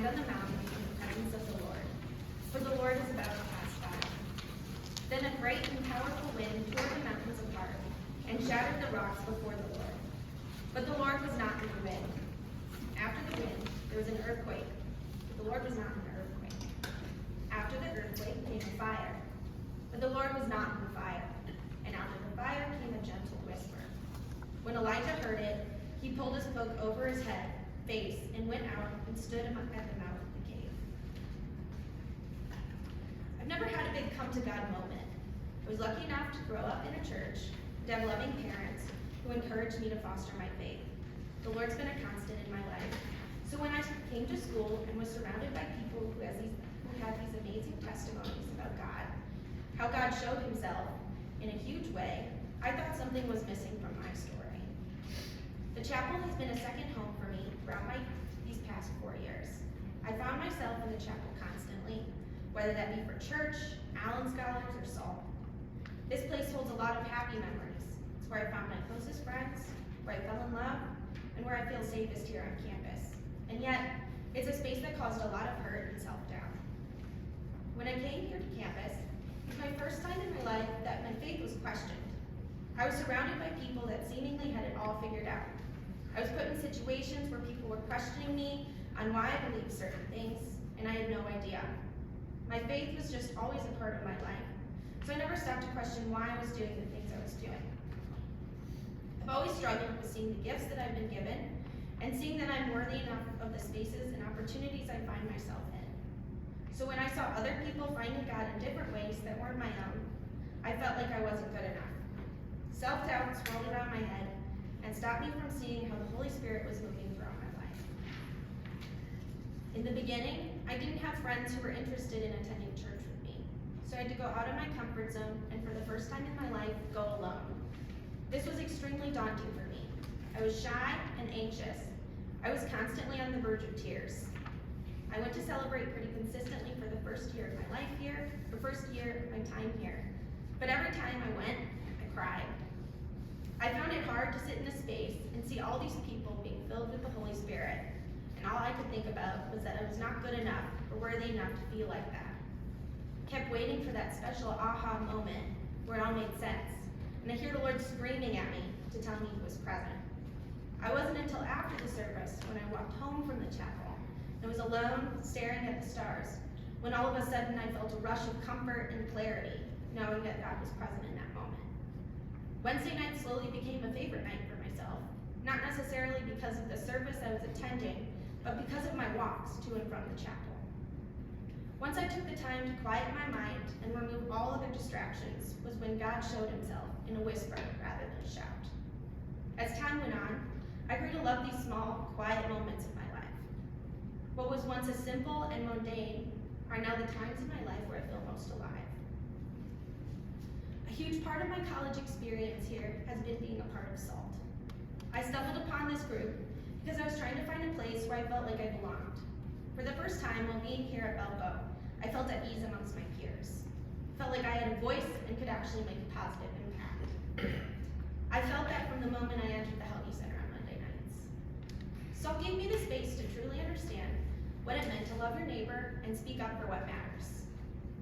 on the mountain in the presence of the Lord, for the Lord is about to pass by. Then a great and powerful wind tore the mountains apart and shattered the rocks before the Lord. But the Lord was not in the wind. After the wind, there was an earthquake, but the Lord was not in the earthquake. After the earthquake came a fire, but the Lord was not in the fire. And after the fire came a gentle whisper. When Elijah heard it, he pulled his cloak over his face and went out and stood at the mouth of the cave. I've never had a big come-to-God moment. I was lucky enough to grow up in a church and have loving parents who encouraged me to foster my faith. The Lord's been a constant in my life. So when I came to school and was surrounded by people who had these amazing testimonies about God, how God showed himself in a huge way, I thought something was missing from my story. The chapel has been a second home for me throughout these past 4 years. I found myself in the chapel constantly, whether that be for church, Allen Scholars, or SALT. This place holds a lot of happy memories. It's where I found my closest friends, where I fell in love, and where I feel safest here on campus. And yet, it's a space that caused a lot of hurt and self-doubt. When I came here to campus, it was my first time in my life that my faith was questioned. I was surrounded by people that seemingly had it all figured out. I was put in situations where people were questioning me on why I believed certain things, and I had no idea. My faith was just always a part of my life, so I never stopped to question why I was doing the things I was doing. I've always struggled with seeing the gifts that I've been given and seeing that I'm worthy enough of the spaces and opportunities I find myself in. So when I saw other people finding God in different ways that weren't my own, I felt like I wasn't good enough. Self-doubt swirled around my head and stopped me from seeing how the Holy Spirit was moving throughout my life. In the beginning, I didn't have friends who were interested in attending church with me, so I had to go out of my comfort zone and for the first time in my life, go alone. This was extremely daunting for me. I was shy and anxious. I was constantly on the verge of tears. I went to celebrate pretty consistently for the first year of my life here, the first year of my time here. But every time I went, I cried. I found it hard to sit in a space and see all these people being filled with the Holy Spirit, and all I could think about was that I was not good enough or worthy enough to feel like that. I kept waiting for that special aha moment where it all made sense, and I hear the Lord screaming at me to tell me he was present. I wasn't until after the service when I walked home from the chapel and was alone staring at the stars when all of a sudden I felt a rush of comfort and clarity, knowing that God was present in that moment. Wednesday night slowly became a favorite night for myself, not necessarily because of the service I was attending, but because of my walks to and from the chapel. Once I took the time to quiet my mind and remove all other distractions was when God showed himself in a whisper rather than a shout. As time went on, I grew to love these small, quiet moments of my life. What was once as simple and mundane are now the times in my life where I feel most alive. A huge part of my college experience here has been being a part of SALT. I stumbled upon this group because I was trying to find a place where I felt like I belonged. For the first time while being here at Belco, I felt at ease amongst my peers. I felt like I had a voice and could actually make a positive impact. I felt that from the moment I entered the Helby Center on Monday nights. SALT gave me the space to truly understand what it meant to love your neighbor and speak up for what matters.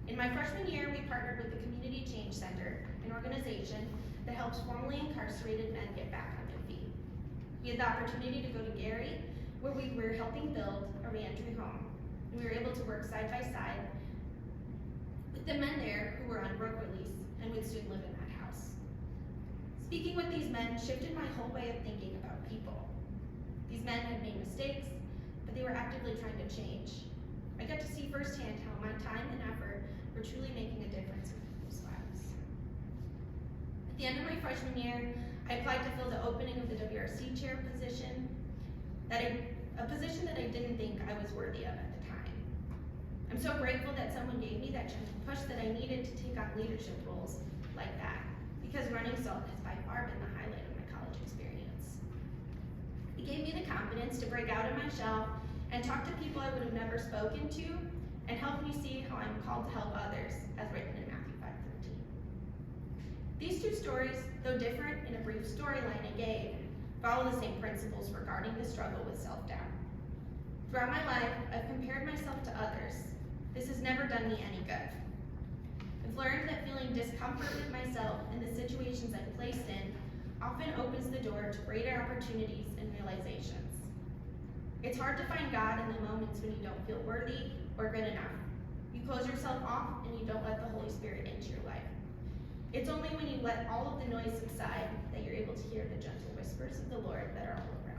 In my freshman year, we partnered with the Community Change Center, an organization that helps formerly incarcerated men get back on their feet. We had the opportunity to go to Gary, where we were helping build a reentry home, and we were able to work side by side with the men there who were on work release and would soon live in that house. Speaking with these men shifted my whole way of thinking about people. These men had made mistakes, but they were actively trying to change. I got to see firsthand how my time and effort were truly making a difference in people's lives. At the end of my freshman year, I applied to fill the opening of the WRC chair position, a position that I didn't think I was worthy of at the time. I'm so grateful that someone gave me that gentle push that I needed to take on leadership roles like that, because running SALT has by far been the highlight of my college experience. It gave me the confidence to break out of my shell and talk to people I would have never spoken to, and help me see how I'm called to help others, as written in Matthew 5:13. These two stories, though different in a brief storyline I gave, follow the same principles regarding the struggle with self-doubt. Throughout my life, I've compared myself to others. This has never done me any good. I've learned that feeling discomfort with myself and the situations I'm placed in often opens the door to greater opportunities and realizations. It's hard to find God in the moments when you don't feel worthy or good enough. You close yourself off and you don't let the Holy Spirit into your life. It's only when you let all of the noise subside that you're able to hear the gentle whispers of the Lord that are all around.